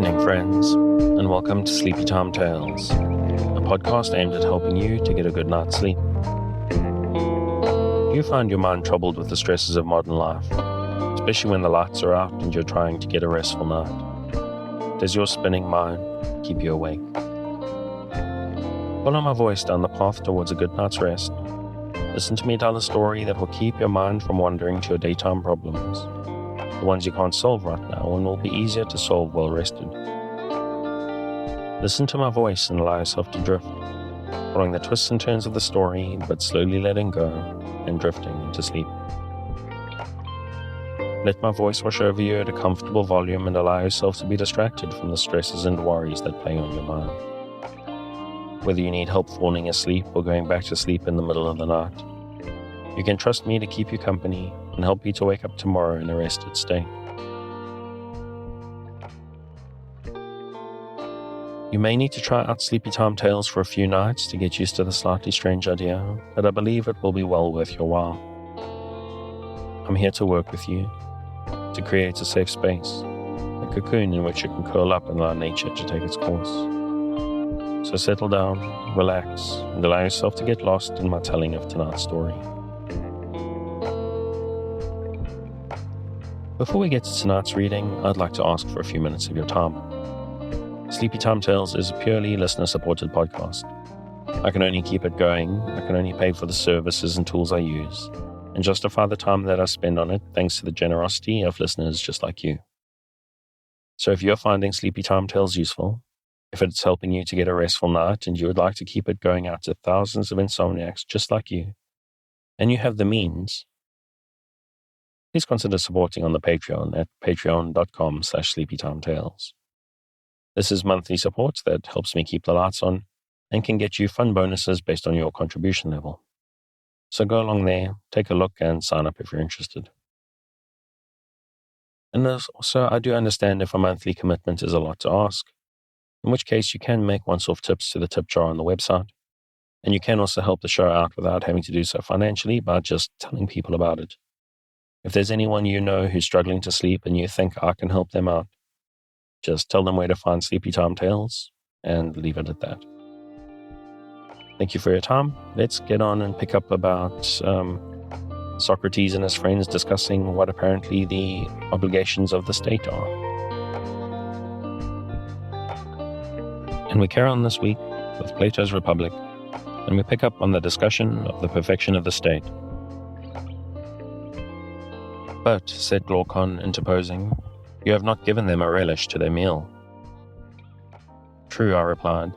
evening, friends, and welcome to Sleepy Time Tales, a podcast aimed at helping you to get a good night's sleep. Do you find your mind troubled with the stresses of modern life, especially when the lights are out and you're trying to get a restful night? Does your spinning mind keep you awake? Follow my voice down the path towards a good night's rest. Listen to me tell a story that will keep your mind from wandering to your daytime problems, the ones you can't solve right now and will be easier to solve well rested. Listen to my voice and allow yourself to drift, following the twists and turns of the story, but slowly letting go and drifting into sleep. Let my voice wash over you at a comfortable volume and allow yourself to be distracted from the stresses and worries that play on your mind. Whether you need help falling asleep or going back to sleep in the middle of the night, you can trust me to keep you company and help you to wake up tomorrow in a rested state. You may need to try out Sleepy Time Tales for a few nights to get used to the slightly strange idea, but I believe it will be well worth your while. I'm here to work with you, to create a safe space, a cocoon in which you can curl up and allow nature to take its course. So settle down, relax, and allow yourself to get lost in my telling of tonight's story. Before we get to tonight's reading, I'd like to ask for a few minutes of your time. Sleepy Time Tales is a purely listener-supported podcast. I can only keep it going, I can only pay for the services and tools I use, and justify the time that I spend on it thanks to the generosity of listeners just like you. So if you're finding Sleepy Time Tales useful, if it's helping you to get a restful night and you would like to keep it going out to thousands of insomniacs just like you, and you have the means, please consider supporting on the Patreon at patreon.com/sleepytimetales. This is monthly support that helps me keep the lights on and can get you fun bonuses based on your contribution level. So go along there, take a look, and sign up if you're interested. And also, I do understand if a monthly commitment is a lot to ask, in which case you can make once-off tips to the tip jar on the website, and you can also help the show out without having to do so financially by just telling people about it. If there's anyone you know who's struggling to sleep and you think I can help them out, just tell them where to find Sleepy Time Tales and leave it at that. Thank you for your time. Let's get on and pick up about Socrates and his friends discussing what apparently the obligations of the state are. And we carry on this week with Plato's Republic, and we pick up on the discussion of the perfection of the state. But, said Glaucon, interposing, you have not given them a relish to their meal. True, I replied.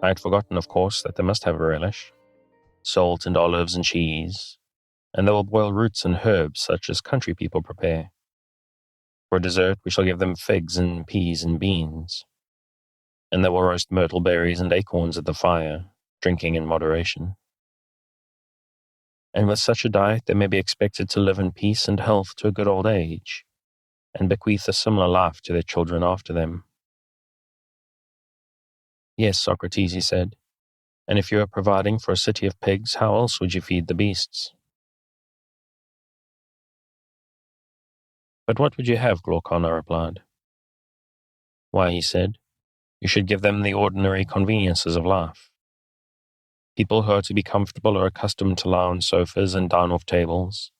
I had forgotten, of course, that they must have a relish. Salt and olives and cheese, and they will boil roots and herbs such as country people prepare. For dessert, we shall give them figs and peas and beans, and they will roast myrtle berries and acorns at the fire, drinking in moderation. And with such a diet, they may be expected to live in peace and health to a good old age, and bequeath a similar life to their children after them. Yes, Socrates, he said, and if you are providing for a city of pigs, how else would you feed the beasts? But what would you have, Glaucon, I replied. Why, he said, you should give them the ordinary conveniences of life. People who are to be comfortable are accustomed to lie on sofas and dine off tables,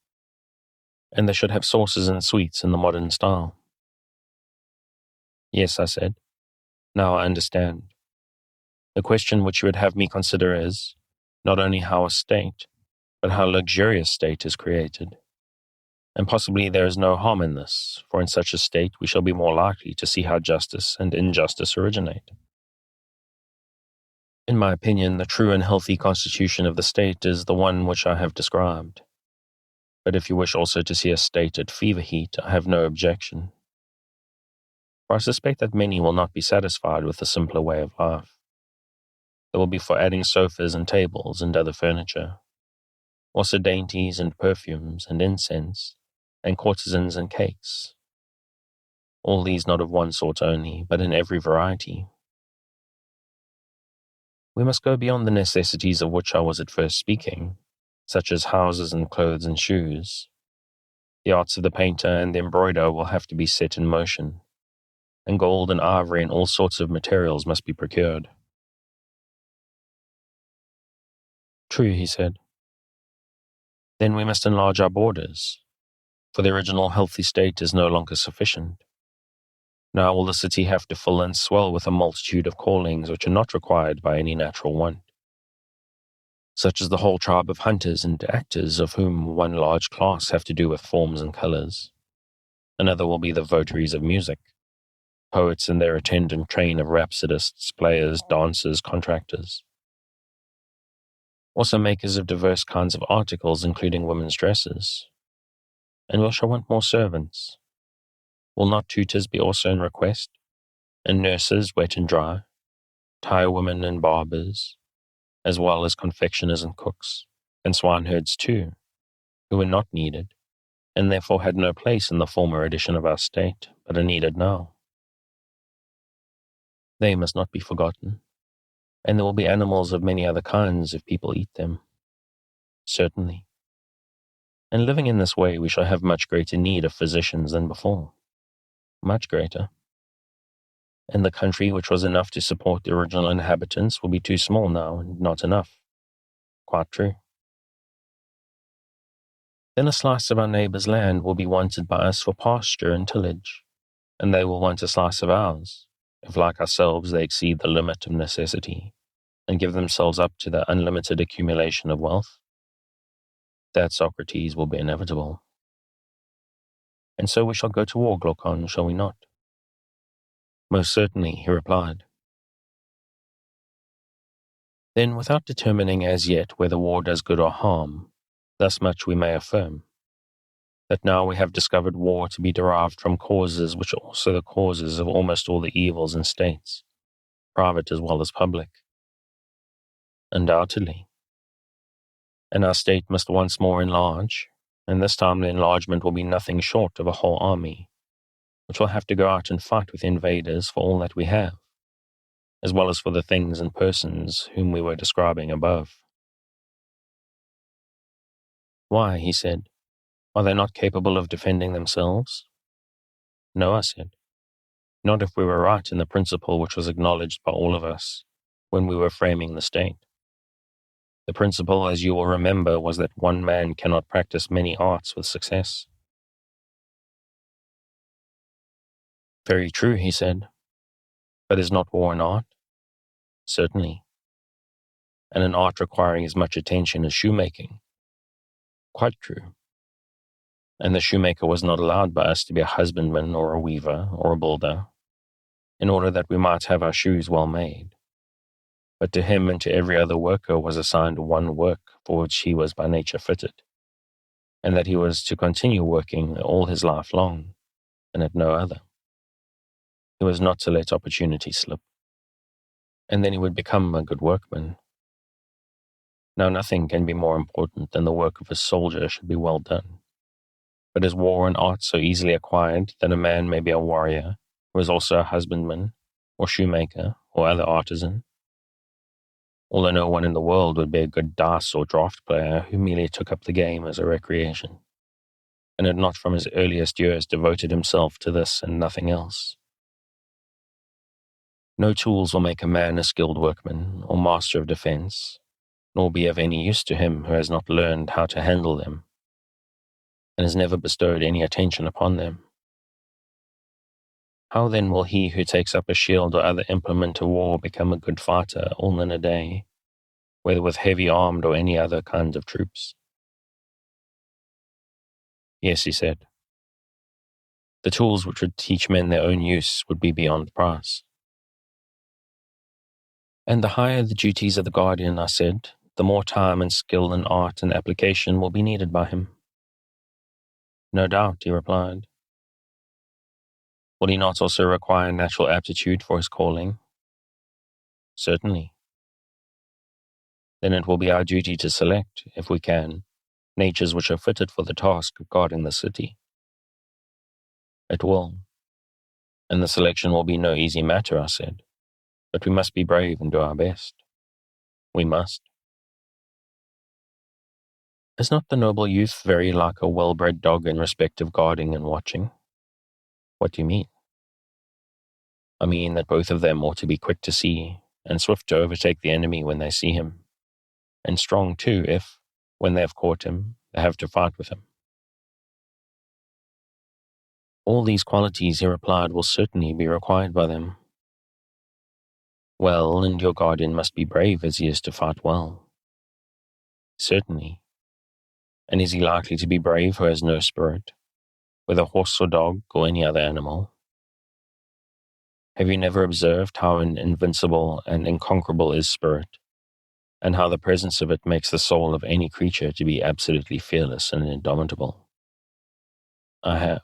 and they should have sauces and sweets in the modern style. Yes, I said. Now I understand. The question which you would have me consider is, not only how a state, but how a luxurious state is created. And possibly there is no harm in this, for in such a state we shall be more likely to see how justice and injustice originate. In my opinion, the true and healthy constitution of the state is the one which I have described. But if you wish also to see a state at fever heat, I have no objection. For I suspect that many will not be satisfied with the simpler way of life. They will be for adding sofas and tables and other furniture, also dainties and perfumes and incense, and courtesans and cakes. All these not of one sort only, but in every variety. We must go beyond the necessities of which I was at first speaking, such as houses and clothes and shoes. The arts of the painter and the embroiderer will have to be set in motion. and gold and ivory and all sorts of materials must be procured. True, he said. Then we must enlarge our borders, for the original healthy state is no longer sufficient. Now will the city have to fill and swell with a multitude of callings which are not required by any natural want, such as the whole tribe of hunters and actors, of whom one large class have to do with forms and colors. Another will be the votaries of music, poets and their attendant train of rhapsodists, players, dancers, contractors. Also makers of diverse kinds of articles, including women's dresses. And we shall want more servants. Will not tutors be also in request? And nurses, wet and dry, tirewomen and barbers, as well as confectioners and cooks, and swineherds too, who were not needed, and therefore had no place in the former edition of our state, but are needed now. They must not be forgotten, and there will be animals of many other kinds if people eat them. Certainly. And living in this way, we shall have much greater need of physicians than before. Much greater. And the country which was enough to support the original inhabitants will be too small now and not enough. Quite true. Then a slice of our neighbour's land will be wanted by us for pasture and tillage, and they will want a slice of ours, if like ourselves they exceed the limit of necessity, and give themselves up to the unlimited accumulation of wealth. That, Socrates, will be inevitable. And so we shall go to war, Glaucon, shall we not? Most certainly, he replied. Then, without determining as yet whether war does good or harm, thus much we may affirm, that now we have discovered war to be derived from causes which are also the causes of almost all the evils in states, private as well as public. Undoubtedly. And our state must once more enlarge, and this time the enlargement will be nothing short of a whole army, which will have to go out and fight with invaders for all that we have, as well as for the things and persons whom we were describing above. Why, he said, are they not capable of defending themselves? No, I said, not if we were right in the principle which was acknowledged by all of us when we were framing the state. The principle, as you will remember, was that one man cannot practice many arts with success. Very true, he said. But is not war an art? Certainly. And an art requiring as much attention as shoemaking. Quite true. And the shoemaker was not allowed by us to be a husbandman or a weaver or a builder, in order that we might have our shoes well made. But to him and to every other worker was assigned one work for which he was by nature fitted, and that he was to continue working all his life long, and at no other. He was not to let opportunity slip. And then he would become a good workman. Now nothing can be more important than the work of a soldier should be well done. But is war an art so easily acquired that a man may be a warrior, who is also a husbandman, or shoemaker, or other artisan? Although no one in the world would be a good dice or draught player who merely took up the game as a recreation, and had not from his earliest years devoted himself to this and nothing else. No tools will make a man a skilled workman or master of defense, nor be of any use to him who has not learned how to handle them, and has never bestowed any attention upon them. How then will he who takes up a shield or other implement of war become a good fighter all in a day, whether with heavy armed or any other kinds of troops? Yes, he said. The tools which would teach men their own use would be beyond price. And the higher the duties of the guardian, I said, the more time and skill and art and application will be needed by him. No doubt, he replied. Will he not also require natural aptitude for his calling? Certainly. Then it will be our duty to select, if we can, natures which are fitted for the task of guarding the city. It will. And the selection will be no easy matter, I said. But we must be brave and do our best. We must. Is not the noble youth very like a well-bred dog in respect of guarding and watching? What do you mean? I mean that both of them ought to be quick to see, and swift to overtake the enemy when they see him, and strong too if, when they have caught him, they have to fight with him. All these qualities, he replied, will certainly be required by them. Well, and your guardian must be brave as he is to fight well. Certainly. And is he likely to be brave who has no spirit, whether horse or dog or any other animal? Have you never observed how invincible and unconquerable is spirit, and how the presence of it makes the soul of any creature to be absolutely fearless and indomitable? I have.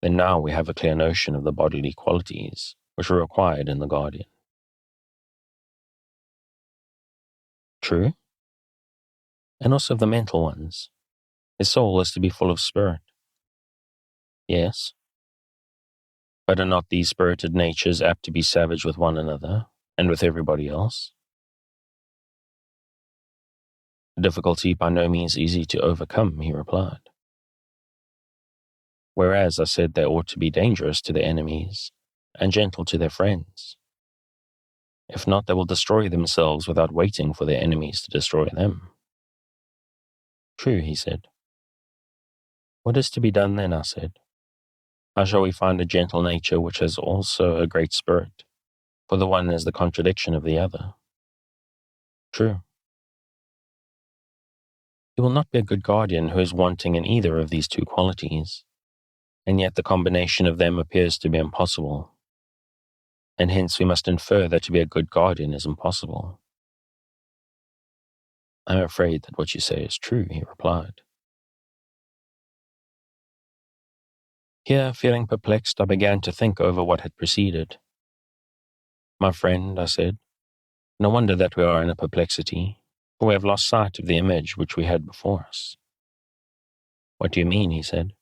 Then now we have a clear notion of the bodily qualities which are required in the guardian. True. And also of the mental ones. His soul is to be full of spirit. Yes. But are not these spirited natures apt to be savage with one another and with everybody else? A difficulty by no means easy to overcome, he replied. Whereas I said they ought to be dangerous to their enemies and gentle to their friends. If not, they will destroy themselves without waiting for their enemies to destroy them. True, he said. What is to be done then, I said. How shall we find a gentle nature which has also a great spirit? For the one is the contradiction of the other. True. He will not be a good guardian who is wanting in either of these two qualities, and yet the combination of them appears to be impossible, and hence we must infer that to be a good guardian is impossible. I am afraid that what you say is true, he replied. Here, feeling perplexed, I began to think over what had preceded. My friend, I said, no wonder that we are in a perplexity, for we have lost sight of the image which we had before us. What do you mean, he said.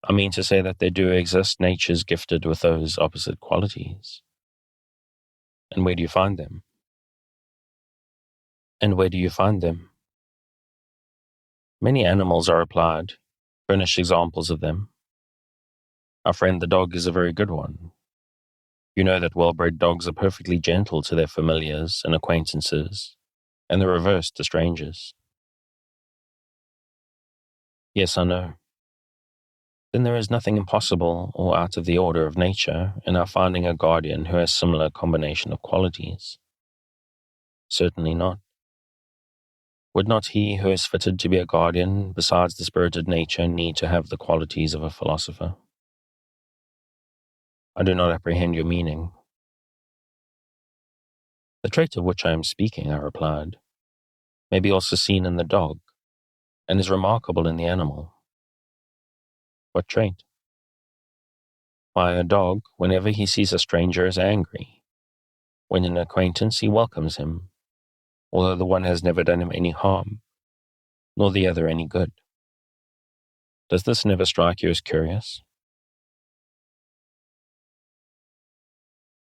I mean to say that there do exist natures gifted with those opposite qualities. And where do you find them? And where do you find them? Many animals are applied, furnish examples of them. Our friend the dog is a very good one. You know that well-bred dogs are perfectly gentle to their familiars and acquaintances, and the reverse to strangers. Yes, I know. Then there is nothing impossible or out of the order of nature in our finding a guardian who has similar combination of qualities. Certainly not. Would not he who is fitted to be a guardian, besides the spirited nature, need to have the qualities of a philosopher? I do not apprehend your meaning. The trait of which I am speaking, I replied, may be also seen in the dog, and is remarkable in the animal. What trait? Why, a dog, whenever he sees a stranger, is angry. When an acquaintance, he welcomes him, although the one has never done him any harm, nor the other any good. Does this never strike you as curious?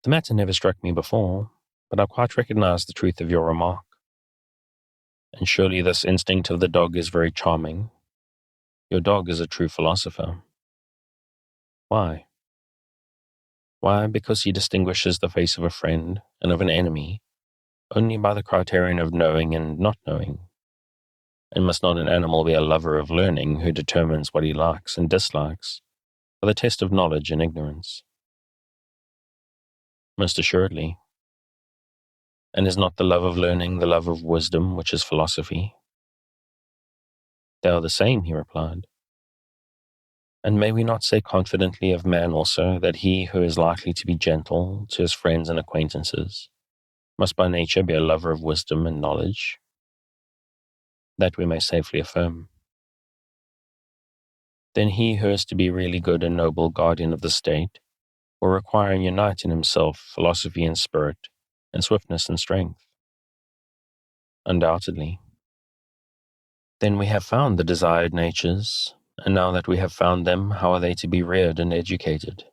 The matter never struck me before, but I quite recognize the truth of your remark. And surely this instinct of the dog is very charming. Your dog is a true philosopher. Why? Why, because he distinguishes the face of a friend and of an enemy only by the criterion of knowing and not knowing. And must not an animal be a lover of learning who determines what he likes and dislikes by the test of knowledge and ignorance? Most assuredly. And is not the love of learning the love of wisdom, which is philosophy? They are the same, he replied. And may we not say confidently of man also that he who is likely to be gentle to his friends and acquaintances must by nature be a lover of wisdom and knowledge? That we may safely affirm. Then he who is to be really good and noble guardian of the state will require and unite in himself philosophy and spirit, and swiftness and strength. Undoubtedly. Then we have found the desired natures, and now that we have found them, how are they to be reared and educated?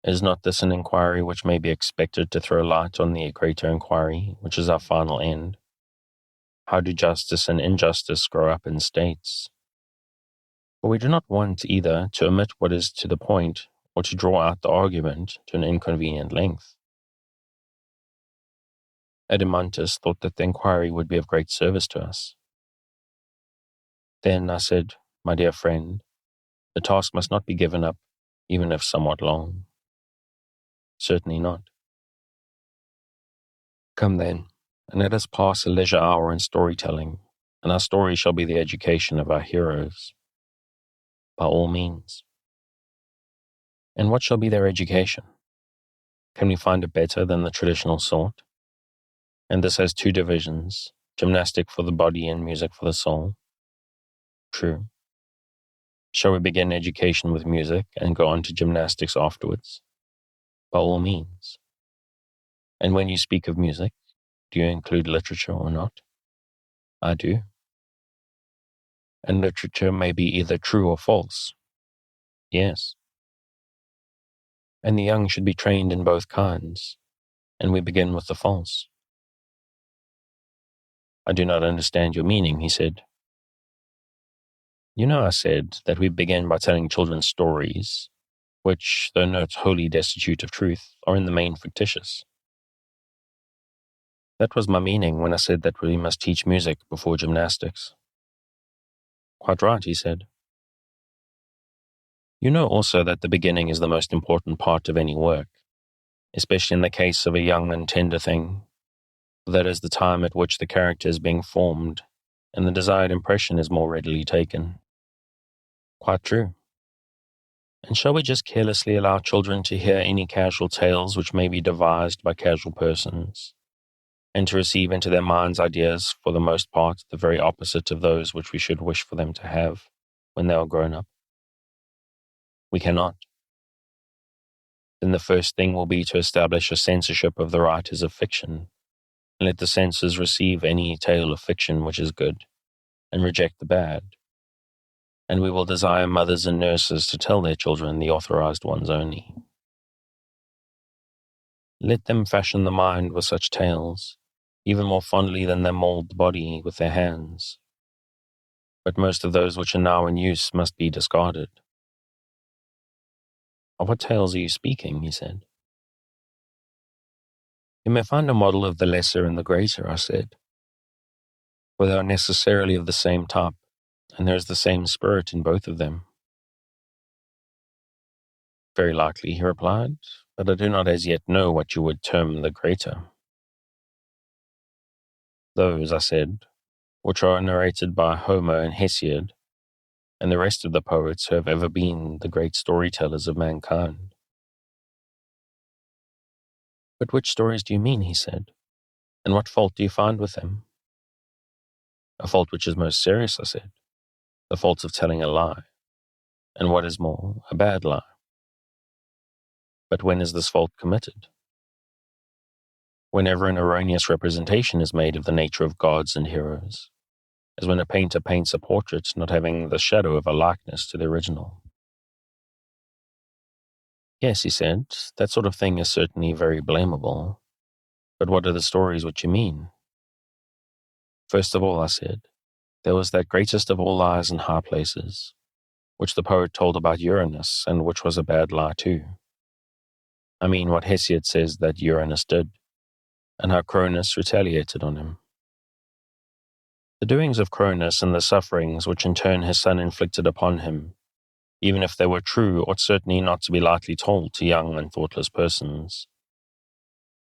Is not this an inquiry which may be expected to throw light on the greater inquiry, which is our final end? How do justice and injustice grow up in states? For we do not want either to omit what is to the point, or or to draw out the argument to an inconvenient length. Adeimantus thought that the inquiry would be of great service to us. Then I said, my dear friend, the task must not be given up, even if somewhat long. Certainly not. Come then, and let us pass a leisure hour in storytelling, and our story shall be the education of our heroes. By all means. And what shall be their education? Can we find it better than the traditional sort? And this has two divisions, gymnastic for the body and music for the soul. True. Shall we begin education with music and go on to gymnastics afterwards? By all means. And when you speak of music, do you include literature or not? I do. And literature may be either true or false. Yes. And the young should be trained in both kinds, and we begin with the false. I do not understand your meaning, he said. You know, I said that we begin by telling children stories, which, though not wholly destitute of truth, are in the main fictitious. That was my meaning when I said that we must teach music before gymnastics. Quite right, he said. You know also that the beginning is the most important part of any work, especially in the case of a young and tender thing. That is the time at which the character is being formed, and the desired impression is more readily taken. Quite true. And shall we just carelessly allow children to hear any casual tales which may be devised by casual persons, and to receive into their minds ideas, for the most part, the very opposite of those which we should wish for them to have when they are grown up? We cannot. Then the first thing will be to establish a censorship of the writers of fiction, and let the censors receive any tale of fiction which is good, and reject the bad. And we will desire mothers and nurses to tell their children the authorized ones only. Let them fashion the mind with such tales, even more fondly than they mold the body with their hands. But most of those which are now in use must be discarded. Of what tales are you speaking? He said. You may find a model of the lesser and the greater, I said, for they are necessarily of the same type, and there is the same spirit in both of them. Very likely, he replied, but I do not as yet know what you would term the greater. Those, I said, which are narrated by Homer and Hesiod, and the rest of the poets who have ever been the great storytellers of mankind. But which stories do you mean, he said, and what fault do you find with them? A fault which is most serious, I said, the fault of telling a lie, and what is more, a bad lie. But when is this fault committed? Whenever an erroneous representation is made of the nature of gods and heroes, as when a painter paints a portrait not having the shadow of a likeness to the original. Yes, he said, that sort of thing is certainly very blamable. But what are the stories which you mean? First of all, I said, there was that greatest of all lies in high places, which the poet told about Uranus, and which was a bad lie too. I mean what Hesiod says that Uranus did, and how Cronus retaliated on him. The doings of Cronus and the sufferings which in turn his son inflicted upon him, even if they were true, ought certainly not to be lightly told to young and thoughtless persons.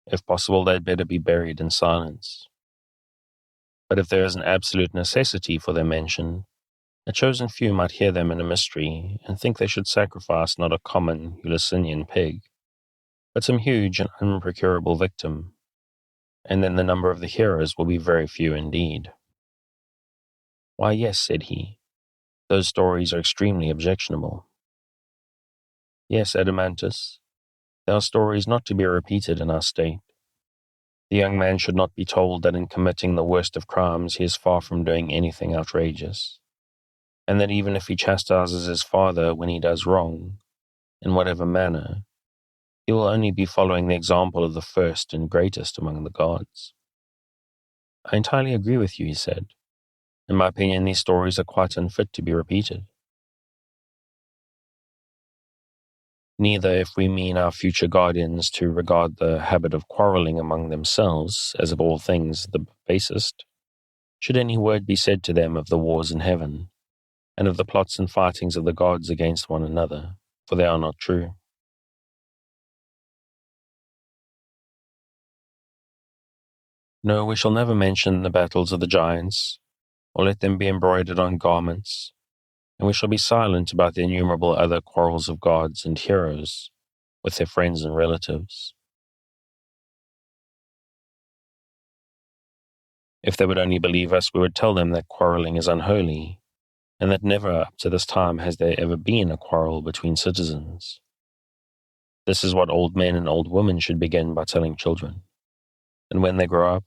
If possible, they had better be buried in silence. But if there is an absolute necessity for their mention, a chosen few might hear them in a mystery and think they should sacrifice not a common Ulysinian pig, but some huge and unprocurable victim, and then the number of the hearers will be very few indeed. Why, yes, said he, those stories are extremely objectionable. Yes, Adeimantus, they are stories not to be repeated in our state. The young man should not be told that in committing the worst of crimes he is far from doing anything outrageous, and that even if he chastises his father when he does wrong, in whatever manner, he will only be following the example of the first and greatest among the gods. I entirely agree with you, he said. In my opinion, these stories are quite unfit to be repeated. Neither, if we mean our future guardians to regard the habit of quarrelling among themselves as of all things the basest, should any word be said to them of the wars in heaven, and of the plots and fightings of the gods against one another, for they are not true. No, we shall never mention the battles of the giants, or let them be embroidered on garments, and we shall be silent about the innumerable other quarrels of gods and heroes with their friends and relatives. If they would only believe us, we would tell them that quarreling is unholy, and that never up to this time has there ever been a quarrel between citizens. This is what old men and old women should begin by telling children, and when they grow up,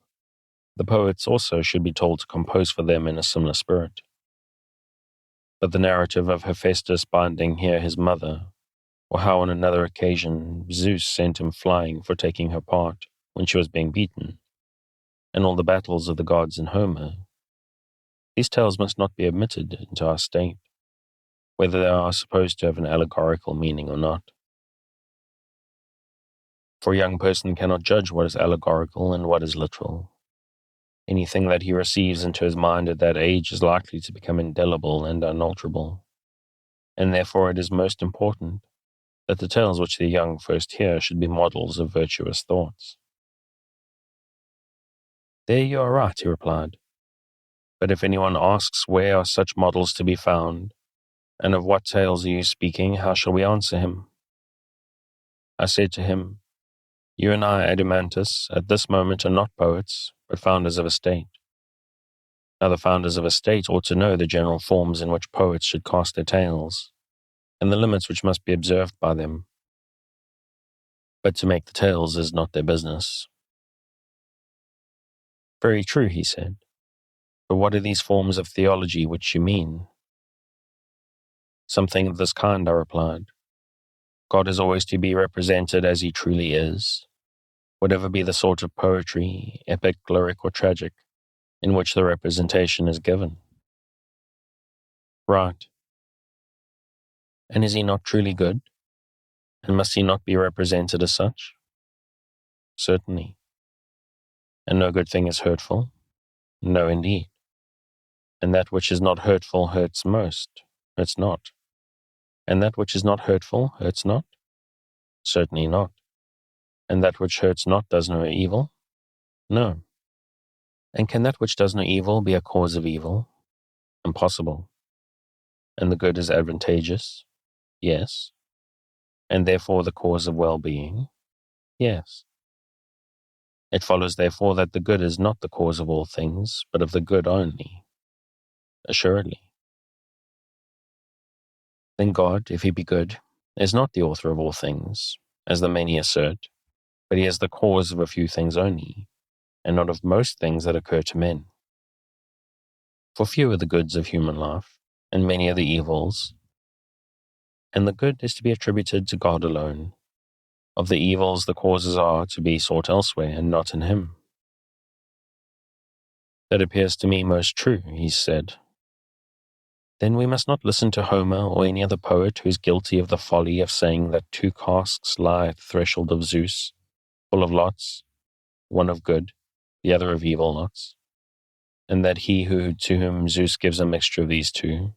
the poets also should be told to compose for them in a similar spirit. But the narrative of Hephaestus binding here his mother, or how on another occasion Zeus sent him flying for taking her part when she was being beaten, and all the battles of the gods in Homer, these tales must not be admitted into our state, whether they are supposed to have an allegorical meaning or not. For a young person cannot judge what is allegorical and what is literal. Anything that he receives into his mind at that age is likely to become indelible and unalterable, and therefore it is most important that the tales which the young first hear should be models of virtuous thoughts. There you are right, he replied. But if anyone asks where are such models to be found, and of what tales are you speaking, how shall we answer him? I said to him, you and I, Adeimantus, at this moment are not poets, but founders of a state. Now the founders of a state ought to know the general forms in which poets should cast their tales, and the limits which must be observed by them. But to make the tales is not their business. Very true, he said. But what are these forms of theology which you mean? Something of this kind, I replied. God is always to be represented as he truly is, whatever be the sort of poetry, epic, lyric, or tragic, in which the representation is given. Right. And is he not truly good? And must he not be represented as such? Certainly. And no good thing is hurtful? No, indeed. And that which is not hurtful hurts most, hurts not. And that which is not hurtful hurts not? Certainly not. And that which hurts not does no evil? No. And can that which does no evil be a cause of evil? Impossible. And the good is advantageous? Yes. And therefore the cause of well-being? Yes. It follows therefore that the good is not the cause of all things, but of the good only. Assuredly. Then God, if he be good, is not the author of all things, as the many assert, but he is the cause of a few things only, and not of most things that occur to men. For few are the goods of human life, and many are the evils, and the good is to be attributed to God alone. Of the evils, the causes are to be sought elsewhere, and not in him. That appears to me most true, he said. Then we must not listen to Homer or any other poet who is guilty of the folly of saying that two casks lie at the threshold of Zeus, full of lots, one of good, the other of evil lots, and that he to whom Zeus gives a mixture of these two,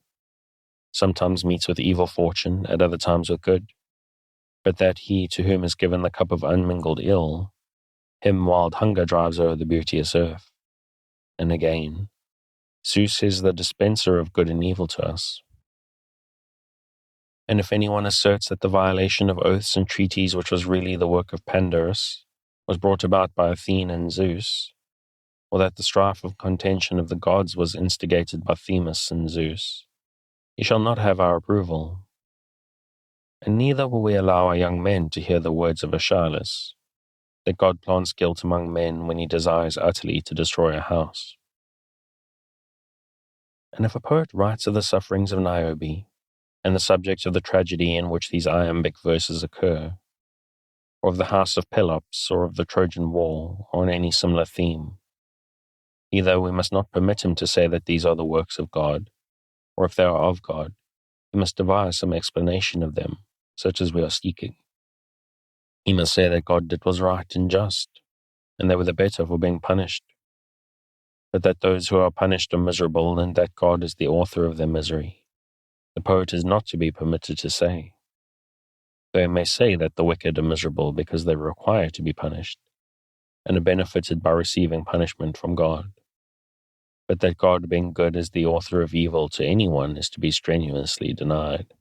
sometimes meets with evil fortune, at other times with good, but that he to whom is given the cup of unmingled ill, him wild hunger drives o'er the beauteous earth. And again, Zeus is the dispenser of good and evil to us. And if anyone asserts that the violation of oaths and treaties which was really the work of Pandarus was brought about by Athene and Zeus, or that the strife of contention of the gods was instigated by Themis and Zeus, he shall not have our approval. And neither will we allow our young men to hear the words of Aeschylus, that God plants guilt among men when he desires utterly to destroy a house. And if a poet writes of the sufferings of Niobe, and the subject of the tragedy in which these iambic verses occur, or of the house of Pelops, or of the Trojan War, or on any similar theme, either we must not permit him to say that these are the works of God, or if they are of God, we must devise some explanation of them, such as we are seeking. He must say that God did was right and just, and they were the better for being punished, but that those who are punished are miserable, and that God is the author of their misery. The poet is not to be permitted to say. They may say that the wicked are miserable because they require to be punished, and are benefited by receiving punishment from God. But that God, being good, is the author of evil to anyone is to be strenuously denied,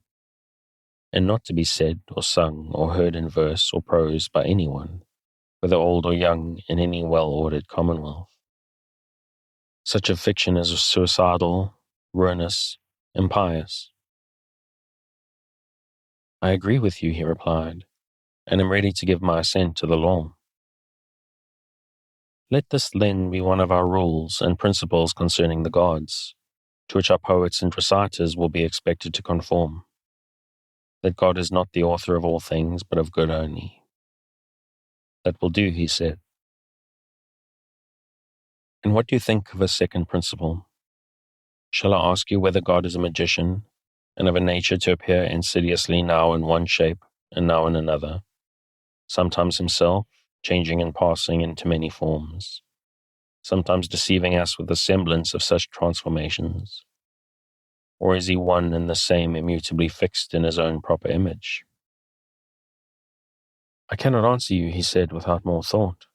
and not to be said or sung or heard in verse or prose by anyone, whether old or young, in any well-ordered commonwealth. Such a fiction is suicidal, ruinous, impious. I agree with you, he replied, and am ready to give my assent to the law. Let this then be one of our rules and principles concerning the gods, to which our poets and reciters will be expected to conform. That God is not the author of all things, but of good only. That will do, he said. And what do you think of a second principle? Shall I ask you whether God is a magician, and of a nature to appear insidiously now in one shape and now in another, sometimes himself, changing and passing into many forms, sometimes deceiving us with the semblance of such transformations? Or is he one and the same, immutably fixed in his own proper image? I cannot answer you, he said, without more thought.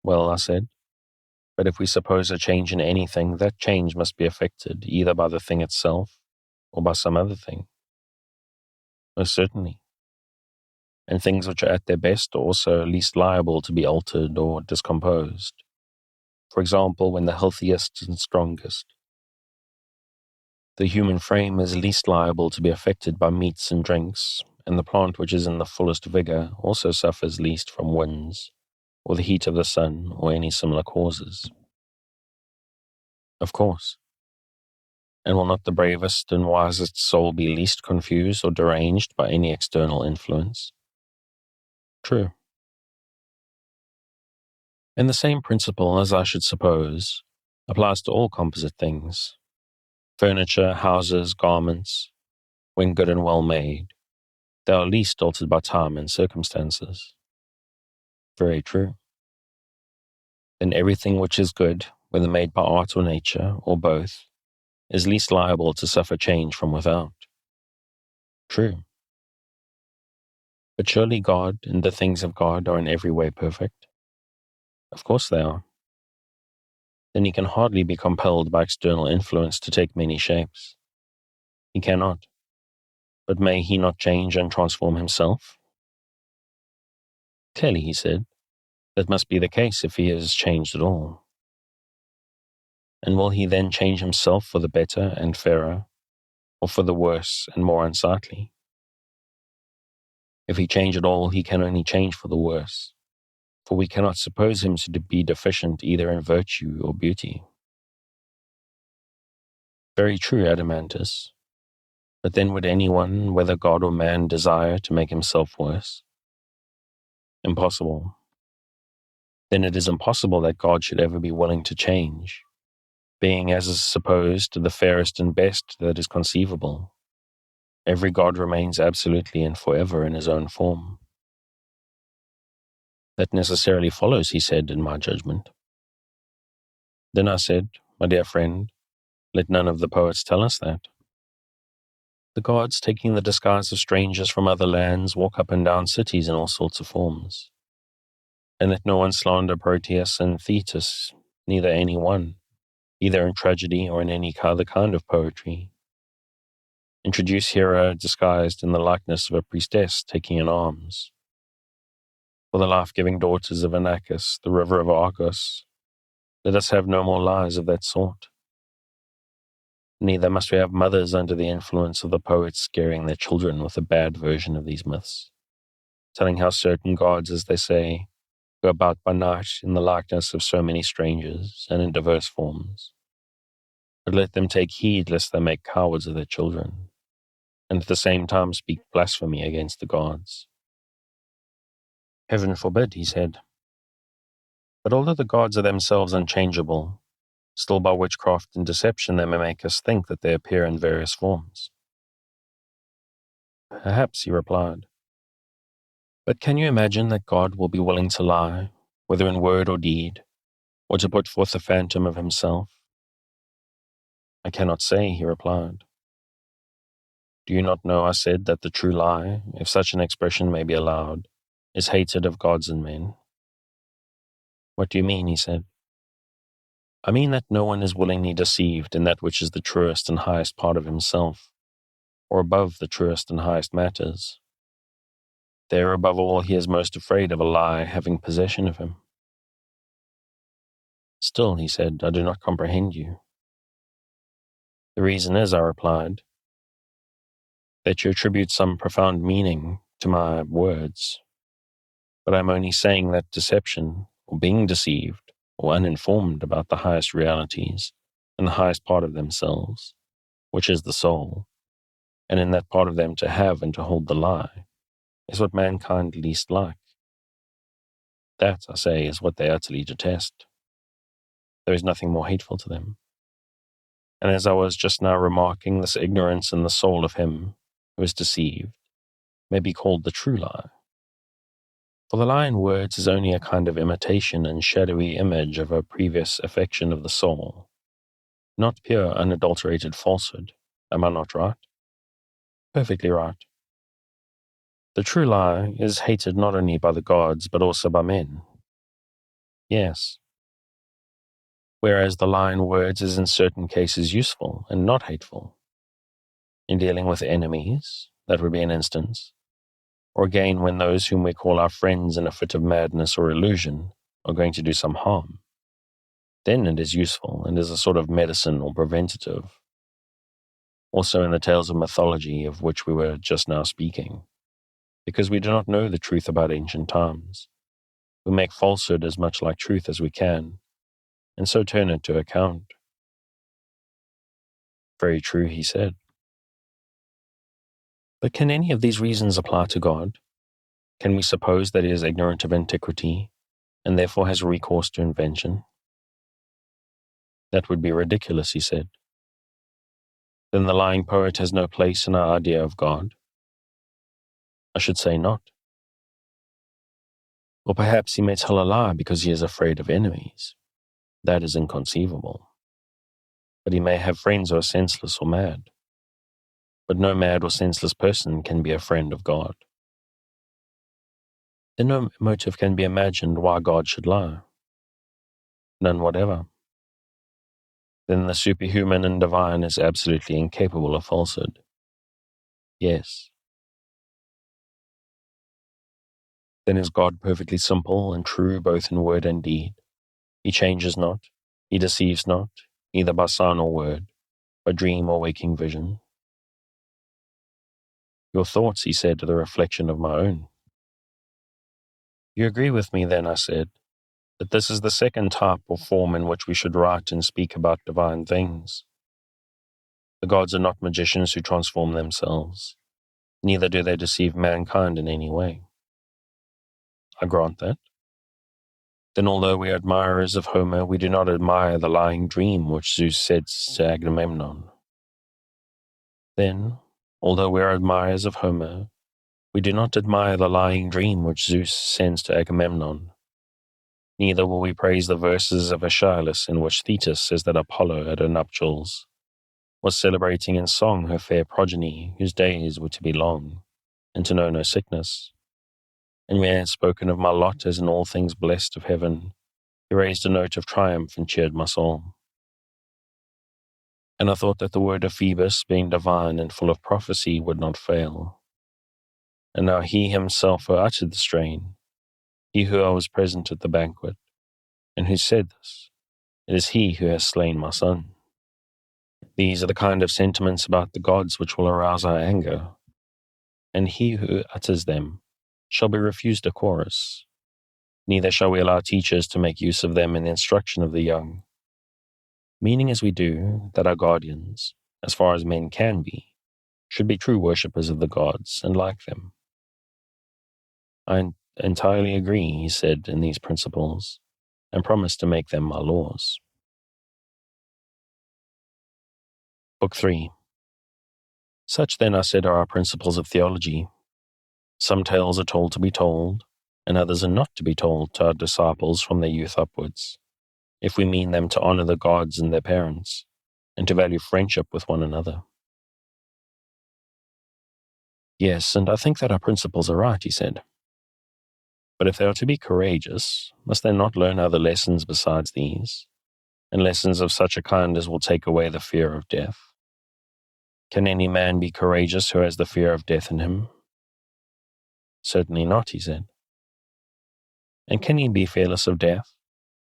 Well, I said, but if we suppose a change in anything, that change must be affected either by the thing itself or by some other thing. Most certainly. And things which are at their best are also least liable to be altered or discomposed. For example, when the healthiest and strongest. The human frame is least liable to be affected by meats and drinks, and the plant which is in the fullest vigor also suffers least from winds, or the heat of the sun, or any similar causes. Of course. And will not the bravest and wisest soul be least confused or deranged by any external influence? True. And the same principle, as I should suppose, applies to all composite things. Furniture, houses, garments, when good and well made, they are least altered by time and circumstances. Very true. Then everything which is good, whether made by art or nature, or both, is least liable to suffer change from without. True. But surely God and the things of God are in every way perfect? Of course they are. Then he can hardly be compelled by external influence to take many shapes. He cannot. But may he not change and transform himself? Clearly, he said, that must be the case if he is changed at all. And will he then change himself for the better and fairer, or for the worse and more unsightly? If he change at all, he can only change for the worse, for we cannot suppose him to be deficient either in virtue or beauty. Very true, Adeimantus. But then would anyone, whether God or man, desire to make himself worse? Impossible. Then it is impossible that God should ever be willing to change, being, as is supposed, the fairest and best that is conceivable. Every God remains absolutely and forever in his own form. That necessarily follows, he said, in my judgment. Then I said, my dear friend, let none of the poets tell us that. The gods, taking the disguise of strangers from other lands, walk up and down cities in all sorts of forms. And let no one slander Proteus and Thetis, neither any one, either in tragedy or in any other kind of poetry. Introduce Hera disguised in the likeness of a priestess taking in arms. For the life-giving daughters of Inachus, the river of Argos, let us have no more lies of that sort. Neither must we have mothers under the influence of the poets scaring their children with a bad version of these myths, telling how certain gods, as they say, go about by night in the likeness of so many strangers and in diverse forms. But let them take heed lest they make cowards of their children, and at the same time speak blasphemy against the gods. Heaven forbid, he said. But although the gods are themselves unchangeable, still by witchcraft and deception they may make us think that they appear in various forms. Perhaps, he replied. But can you imagine that God will be willing to lie, whether in word or deed, or to put forth a phantom of himself? I cannot say, he replied. Do you not know, I said, that the true lie, if such an expression may be allowed, is hated of gods and men? What do you mean, he said. I mean that no one is willingly deceived in that which is the truest and highest part of himself, or above the truest and highest matters. There, above all, he is most afraid of a lie having possession of him. Still, he said, I do not comprehend you. The reason is, I replied, that you attribute some profound meaning to my words, but I'm only saying that deception, or being deceived, or uninformed about the highest realities and the highest part of themselves, which is the soul, and in that part of them to have and to hold the lie, is what mankind least like. That, I say, is what they utterly detest. There is nothing more hateful to them. And as I was just now remarking, this ignorance in the soul of him who is deceived may be called the true lie. For the lie in words is only a kind of imitation and shadowy image of a previous affection of the soul, not pure, unadulterated falsehood. Am I not right? Perfectly right. The true lie is hated not only by the gods, but also by men. Yes. Whereas the lie in words is in certain cases useful and not hateful. In dealing with enemies, that would be an instance, or again when those whom we call our friends in a fit of madness or illusion are going to do some harm. Then it is useful and is a sort of medicine or preventative. Also in the tales of mythology of which we were just now speaking, because we do not know the truth about ancient times. We make falsehood as much like truth as we can, and so turn it to account. Very true, he said. But can any of these reasons apply to God? Can we suppose that he is ignorant of antiquity, and therefore has recourse to invention? That would be ridiculous, he said. Then the lying poet has no place in our idea of God? I should say not. Or perhaps he may tell a lie because he is afraid of enemies. That is inconceivable. But he may have friends who are senseless or mad. But no mad or senseless person can be a friend of God. Then no motive can be imagined why God should lie. None whatever. Then the superhuman and divine is absolutely incapable of falsehood. Yes. Then is God perfectly simple and true both in word and deed. He changes not, he deceives not, either by sign or word, by dream or waking vision. Your thoughts, he said, are the reflection of my own. You agree with me then, I said, that this is the second type or form in which we should write and speak about divine things. The gods are not magicians who transform themselves, neither do they deceive mankind in any way. I grant that. Then although we are admirers of Homer, we do not admire the lying dream which Zeus says to Agamemnon. Then, although we are admirers of Homer, we do not admire the lying dream which Zeus sends to Agamemnon. Neither will we praise the verses of Aeschylus in which Thetis says that Apollo at her nuptials was celebrating in song her fair progeny, whose days were to be long, and to know no sickness. And when I had spoken of my lot as in all things blessed of heaven, he raised a note of triumph and cheered my soul. And I thought that the word of Phoebus, being divine and full of prophecy, would not fail. And now he himself who uttered the strain, he who I was present at the banquet, and who said this, it is he who has slain my son. These are the kind of sentiments about the gods which will arouse our anger, and he who utters them shall be refused a chorus. Neither shall we allow teachers to make use of them in the instruction of the young, meaning as we do that our guardians, as far as men can be, should be true worshippers of the gods and like them. I entirely agree, he said, in these principles, and promised to make them my laws. Book 3. Such then, I said, are our principles of theology. Some tales are told to be told, and others are not to be told to our disciples from their youth upwards, if we mean them to honor the gods and their parents, and to value friendship with one another. Yes, and I think that our principles are right, he said. But if they are to be courageous, must they not learn other lessons besides these, and lessons of such a kind as will take away the fear of death? Can any man be courageous who has the fear of death in him? Certainly not, he said. And can he be fearless of death?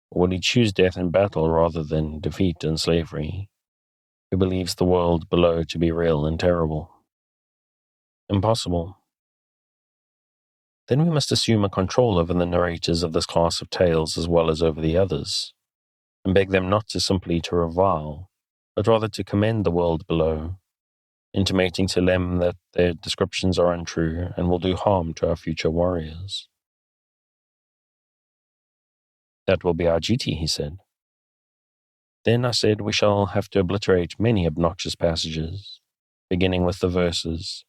Or will he choose death in battle rather than defeat in slavery, who believes the world below to be real and terrible? Impossible. Then we must assume a control over the narrators of this class of tales as well as over the others, and beg them not to simply to revile, but rather to commend the world below, intimating to them that their descriptions are untrue and will do harm to our future warriors. That will be our duty, he said. Then, I said, we shall have to obliterate many obnoxious passages, beginning with the verses,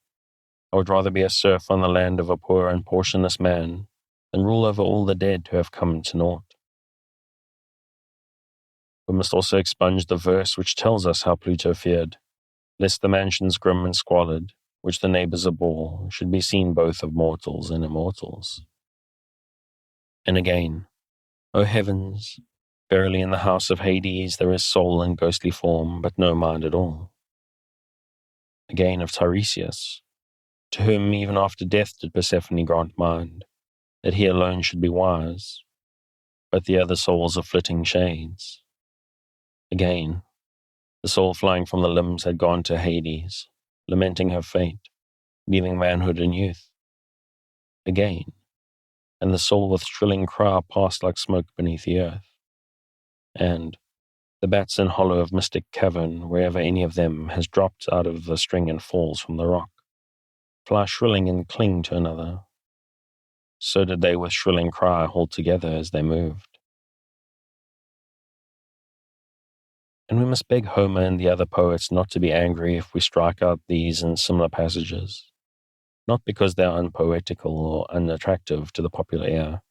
I would rather be a serf on the land of a poor and portionless man than rule over all the dead who have come to naught. We must also expunge the verse which tells us how Plato feared, lest the mansions grim and squalid, which the neighbors abhor, should be seen both of mortals and immortals. And again, O heavens, verily in the house of Hades there is soul and ghostly form, but no mind at all. Again of Tiresias, to whom even after death did Persephone grant mind, that he alone should be wise, but the other souls are flitting shades. Again, the soul flying from the limbs had gone to Hades, lamenting her fate, leaving manhood and youth. Again, and the soul with shrilling cry passed like smoke beneath the earth. And the bats in hollow of mystic cavern, wherever any of them has dropped out of the string and falls from the rock, fly shrilling and cling to another. So did they with shrilling cry hold together as they moved. And we must beg Homer and the other poets not to be angry if we strike out these and similar passages, not because they are unpoetical or unattractive to the popular ear,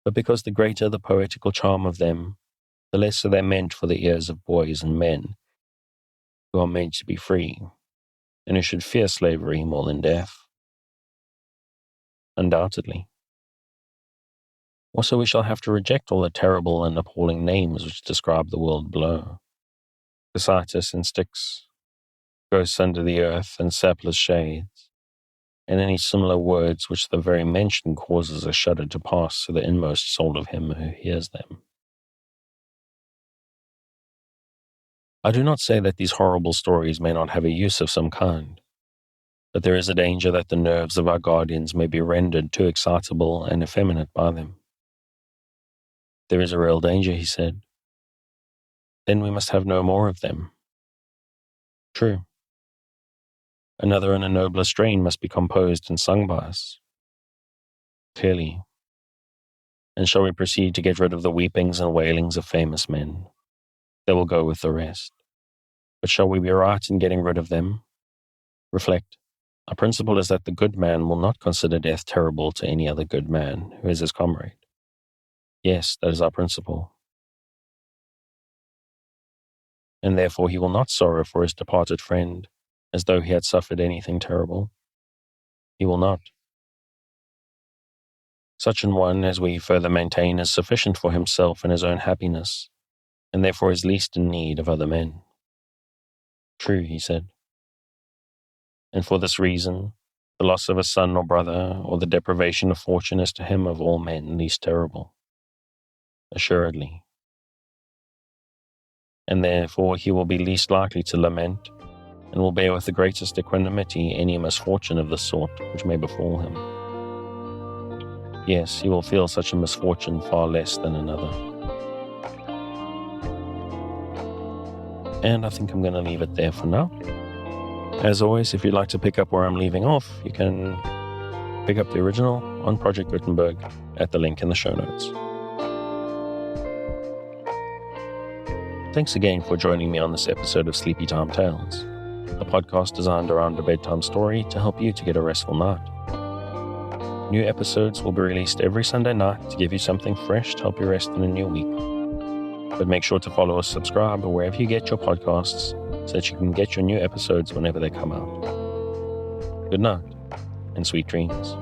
but because the greater the poetical charm of them, the less are they meant for the ears of boys and men who are made to be free, and who should fear slavery more than death. Undoubtedly. Also, we shall have to reject all the terrible and appalling names which describe the world below. Casitas and Styx, ghosts under the earth and sapless shades, and any similar words which the very mention causes a shudder to pass to the inmost soul of him who hears them. I do not say that these horrible stories may not have a use of some kind, but there is a danger that the nerves of our guardians may be rendered too excitable and effeminate by them. There is a real danger, he said. Then we must have no more of them. True. Another and a nobler strain must be composed and sung by us. Clearly. And shall we proceed to get rid of the weepings and wailings of famous men? They will go with the rest. But shall we be right in getting rid of them? Reflect. Our principle is that the good man will not consider death terrible to any other good man who is his comrade. Yes, that is our principle. And therefore he will not sorrow for his departed friend, as though he had suffered anything terrible. He will not. Such an one, as we further maintain, is sufficient for himself and his own happiness, and therefore is least in need of other men. True, he said. And for this reason, the loss of a son or brother, or the deprivation of fortune is to him of all men least terrible. Assuredly. And therefore he will be least likely to lament, and will bear with the greatest equanimity any misfortune of this sort which may befall him. Yes, he will feel such a misfortune far less than another. And I think I'm going to leave it there for now. As always, if you'd like to pick up where I'm leaving off, you can pick up the original on Project Gutenberg at the link in the show notes. Thanks again for joining me on this episode of Sleepy Time Tales. a podcast designed around a bedtime story to help you to get a restful night. New episodes will be released every Sunday night to give you something fresh to help you rest in a new week. But make sure to follow or subscribe wherever you get your podcasts so that you can get your new episodes whenever they come out. Good night and sweet dreams.